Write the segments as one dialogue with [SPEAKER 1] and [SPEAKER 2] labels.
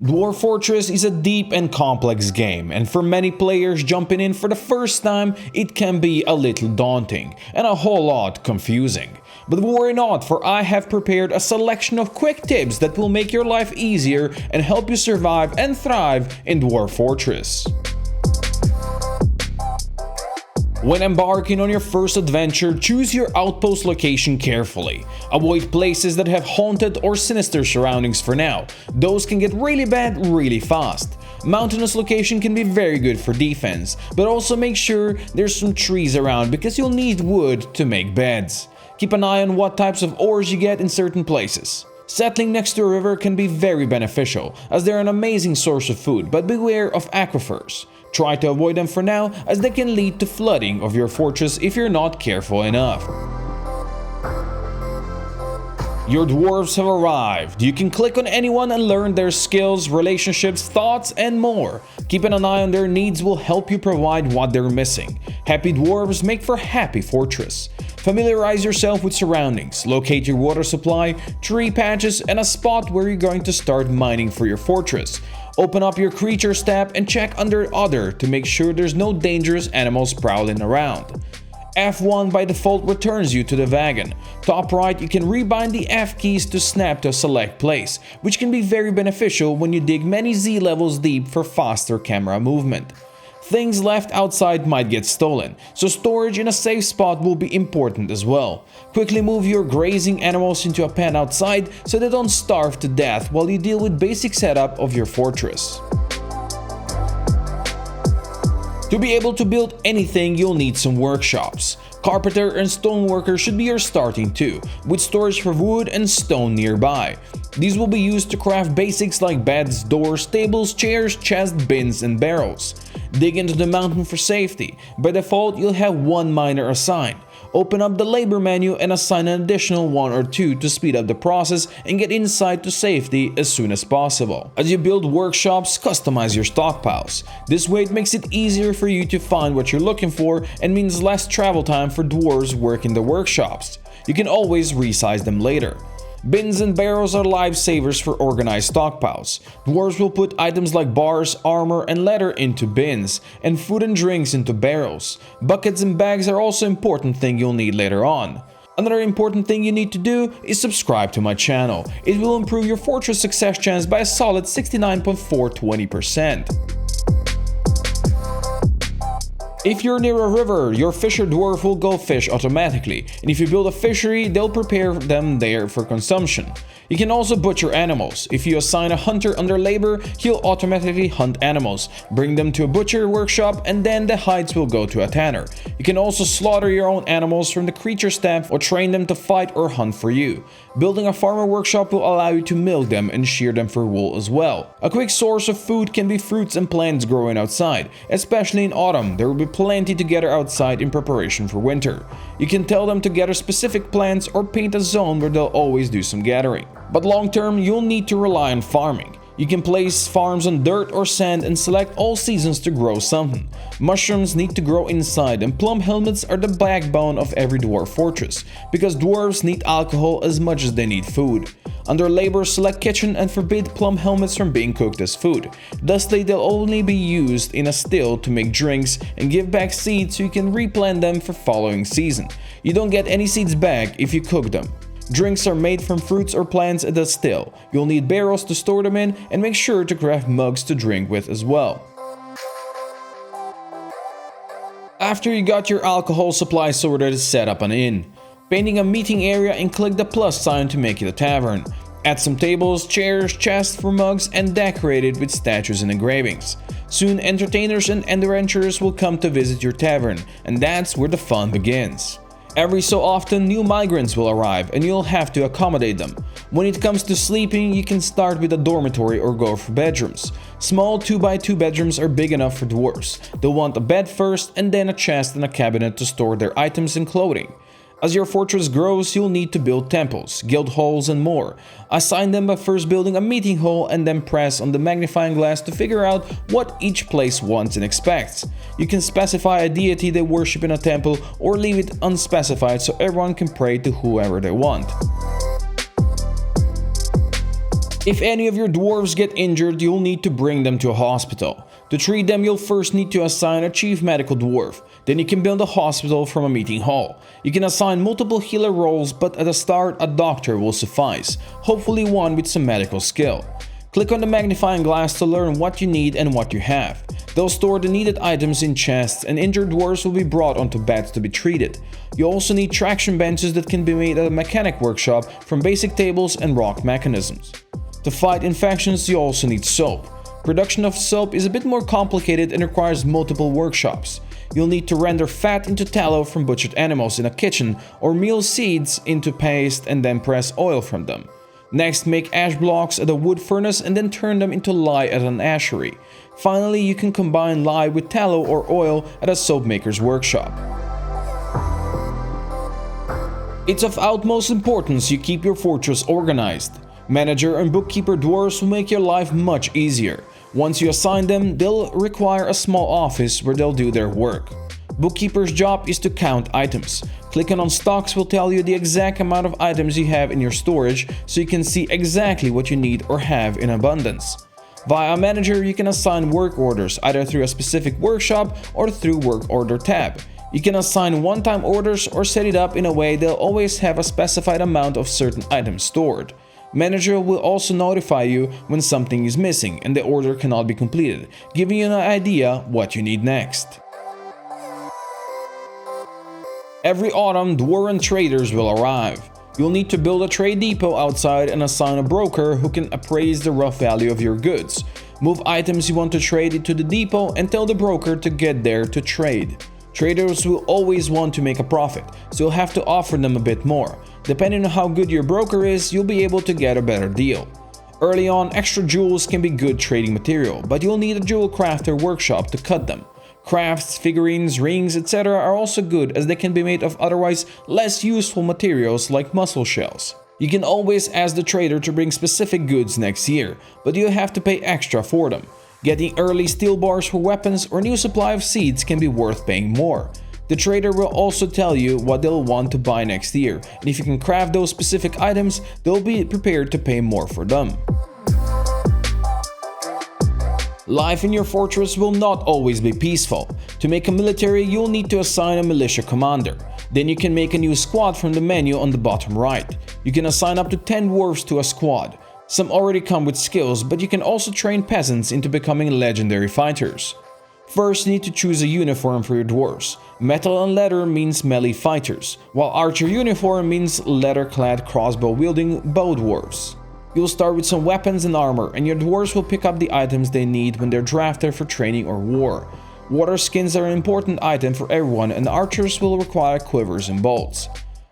[SPEAKER 1] Dwarf Fortress is a deep and complex game, and for many players jumping in for the first time, it can be a little daunting and a whole lot confusing. But worry not, for I have prepared a selection of quick tips that will make your life easier and help you survive and thrive in Dwarf Fortress. When embarking on your first adventure, choose your outpost location carefully. Avoid places that have haunted or sinister surroundings for now. Those can get really bad really fast. Mountainous location can be very good for defense, but also make sure there's some trees around because you'll need wood to make beds. Keep an eye on what types of ores you get in certain places. Settling next to a river can be very beneficial, as they're an amazing source of food, but beware of aquifers. Try to avoid them for now, as they can lead to flooding of your fortress if you're not careful enough. Your dwarves have arrived. You can click on anyone and learn their skills, relationships, thoughts, and more. Keeping an eye on their needs will help you provide what they're missing. Happy dwarves make for happy fortress. Familiarize yourself with surroundings. Locate your water supply, tree patches, and a spot where you're going to start mining for your fortress. Open up your creatures tab and check under Other to make sure there's no dangerous animals prowling around. F1 by default returns you to the wagon. Top right, you can rebind the F keys to snap to a select place, which can be very beneficial when you dig many Z levels deep for faster camera movement. Things left outside might get stolen, so storage in a safe spot will be important as well. Quickly move your grazing animals into a pen outside so they don't starve to death while you deal with basic setup of your fortress. To be able to build anything, you'll need some workshops. Carpenter and stoneworker should be your starting two, with storage for wood and stone nearby. These will be used to craft basics like beds, doors, tables, chairs, chests, bins, and barrels. Dig into the mountain for safety. By default, you'll have one miner assigned. Open up the labor menu and assign an additional one or two to speed up the process and get insight to safety as soon as possible. As you build workshops, customize your stockpiles. This way it makes it easier for you to find what you're looking for and means less travel time for dwarves working the workshops. You can always resize them later. Bins and barrels are lifesavers for organized stockpiles. Dwarves will put items like bars, armor, and leather into bins, and food and drinks into barrels. Buckets and bags are also an important thing you'll need later on. Another important thing you need to do is subscribe to my channel. It will improve your fortress success chance by a solid 69.420%. If you're near a river, your fisher dwarf will go fish automatically, and if you build a fishery, they'll prepare them there for consumption. You can also butcher animals. If you assign a hunter under labor, he'll automatically hunt animals, bring them to a butcher workshop, and then the hides will go to a tanner. You can also slaughter your own animals from the creatures tab or train them to fight or hunt for you. Building a farmer workshop will allow you to milk them and shear them for wool as well. A quick source of food can be fruits and plants growing outside, especially in autumn. There will be plenty to gather outside in preparation for winter. You can tell them to gather specific plants or paint a zone where they'll always do some gathering. But long term, you'll need to rely on farming. You can place farms on dirt or sand and select all seasons to grow something. Mushrooms need to grow inside, and plum helmets are the backbone of every dwarf fortress, because dwarves need alcohol as much as they need food. Under labor, select kitchen and forbid plum helmets from being cooked as food. Thusly, they'll only be used in a still to make drinks, and give back seeds so you can replant them for following season. You don't get any seeds back if you cook them. Drinks are made from fruits or plants at the still. You'll need barrels to store them in, and make sure to craft mugs to drink with as well. After you got your alcohol supply sorted, set up an inn. Painting a meeting area and click the plus sign to make it a tavern. Add some tables, chairs, chests for mugs, and decorate it with statues and engravings. Soon entertainers and adventurers will come to visit your tavern, and that's where the fun begins. Every so often, new migrants will arrive and you'll have to accommodate them. When it comes to sleeping, you can start with a dormitory or go for bedrooms. Small 2x2 bedrooms are big enough for dwarves. They'll want a bed first and then a chest and a cabinet to store their items and clothing. As your fortress grows, you'll need to build temples, guild halls, and more. Assign them by first building a meeting hall and then press on the magnifying glass to figure out what each place wants and expects. You can specify a deity they worship in a temple or leave it unspecified so everyone can pray to whoever they want. If any of your dwarves get injured, you'll need to bring them to a hospital. To treat them, you'll first need to assign a chief medical dwarf. Then you can build a hospital from a meeting hall. You can assign multiple healer roles, but at the start a doctor will suffice, hopefully one with some medical skill. Click on the magnifying glass to learn what you need and what you have. They'll store the needed items in chests, and injured dwarves will be brought onto beds to be treated. You also need traction benches that can be made at a mechanic workshop from basic tables and rock mechanisms. To fight infections, you also need soap. Production of soap is a bit more complicated and requires multiple workshops. You'll need to render fat into tallow from butchered animals in a kitchen, or meal seeds into paste and then press oil from them. Next, make ash blocks at a wood furnace and then turn them into lye at an ashery. Finally, you can combine lye with tallow or oil at a soap maker's workshop. It's of utmost importance you keep your fortress organized. Manager and bookkeeper dwarves will make your life much easier. Once you assign them, they'll require a small office where they'll do their work. Bookkeeper's job is to count items. Clicking on stocks will tell you the exact amount of items you have in your storage, so you can see exactly what you need or have in abundance. Via Manager, you can assign work orders either through a specific workshop or through Work Order tab. You can assign one-time orders or set it up in a way they'll always have a specified amount of certain items stored. Manager will also notify you when something is missing and the order cannot be completed, giving you an idea what you need next. Every autumn, dwarven traders will arrive. You'll need to build a trade depot outside and assign a broker who can appraise the rough value of your goods. Move items you want to trade into the depot and tell the broker to get there to trade. Traders will always want to make a profit, so you'll have to offer them a bit more. Depending on how good your broker is, you'll be able to get a better deal. Early on, extra jewels can be good trading material, but you'll need a jewel crafter workshop to cut them. Crafts, figurines, rings, etc. are also good as they can be made of otherwise less useful materials like mussel shells. You can always ask the trader to bring specific goods next year, but you have to pay extra for them. Getting early steel bars for weapons or new supply of seeds can be worth paying more. The trader will also tell you what they'll want to buy next year, and if you can craft those specific items, they'll be prepared to pay more for them. Life in your fortress will not always be peaceful. To make a military, you'll need to assign a militia commander. Then you can make a new squad from the menu on the bottom right. You can assign up to 10 dwarves to a squad. Some already come with skills, but you can also train peasants into becoming legendary fighters. First, you need to choose a uniform for your dwarves. Metal and leather means melee fighters, while archer uniform means leather-clad crossbow-wielding bow dwarves. You'll start with some weapons and armor, and your dwarves will pick up the items they need when they're drafted for training or war. Water skins are an important item for everyone, and archers will require quivers and bolts.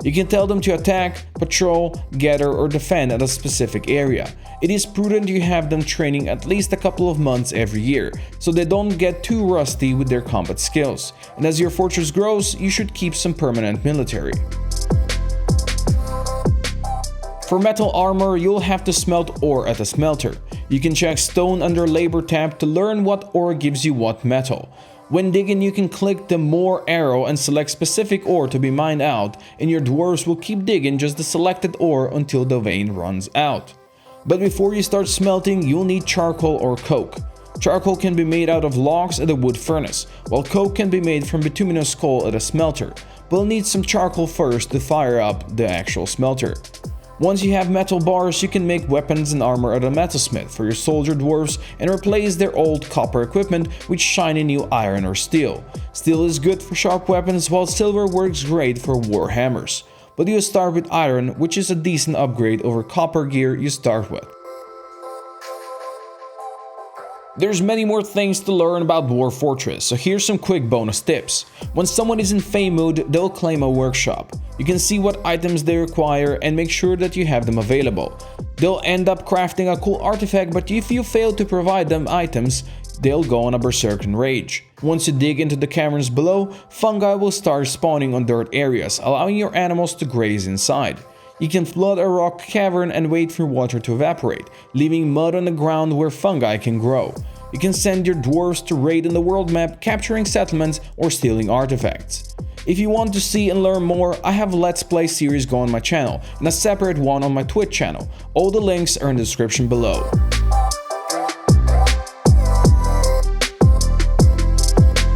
[SPEAKER 1] You can tell them to attack, patrol, gather, or defend at a specific area. It is prudent you have them training at least a couple of months every year, so they don't get too rusty with their combat skills. And as your fortress grows, you should keep some permanent military. For metal armor, you'll have to smelt ore at a smelter. You can check stone under labor tab to learn what ore gives you what metal. When digging, you can click the more arrow and select specific ore to be mined out, and your dwarves will keep digging just the selected ore until the vein runs out. But before you start smelting, you'll need charcoal or coke. Charcoal can be made out of logs at a wood furnace, while coke can be made from bituminous coal at a smelter. But you'll need some charcoal first to fire up the actual smelter. Once you have metal bars, you can make weapons and armor at a metalsmith for your soldier dwarves and replace their old copper equipment with shiny new iron or steel. Steel is good for sharp weapons, while silver works great for war hammers. But you start with iron, which is a decent upgrade over copper gear you start with. There's many more things to learn about Dwarf Fortress, so here's some quick bonus tips. When someone is in fame mood, they'll claim a workshop. You can see what items they require and make sure that you have them available. They'll end up crafting a cool artifact, but if you fail to provide them items, they'll go on a berserking rage. Once you dig into the caverns below, fungi will start spawning on dirt areas, allowing your animals to graze inside. You can flood a rock cavern and wait for water to evaporate, leaving mud on the ground where fungi can grow. You can send your dwarves to raid on the world map, capturing settlements or stealing artifacts. If you want to see and learn more, I have a Let's Play series going on my channel, and a separate one on my Twitch channel. All the links are in the description below.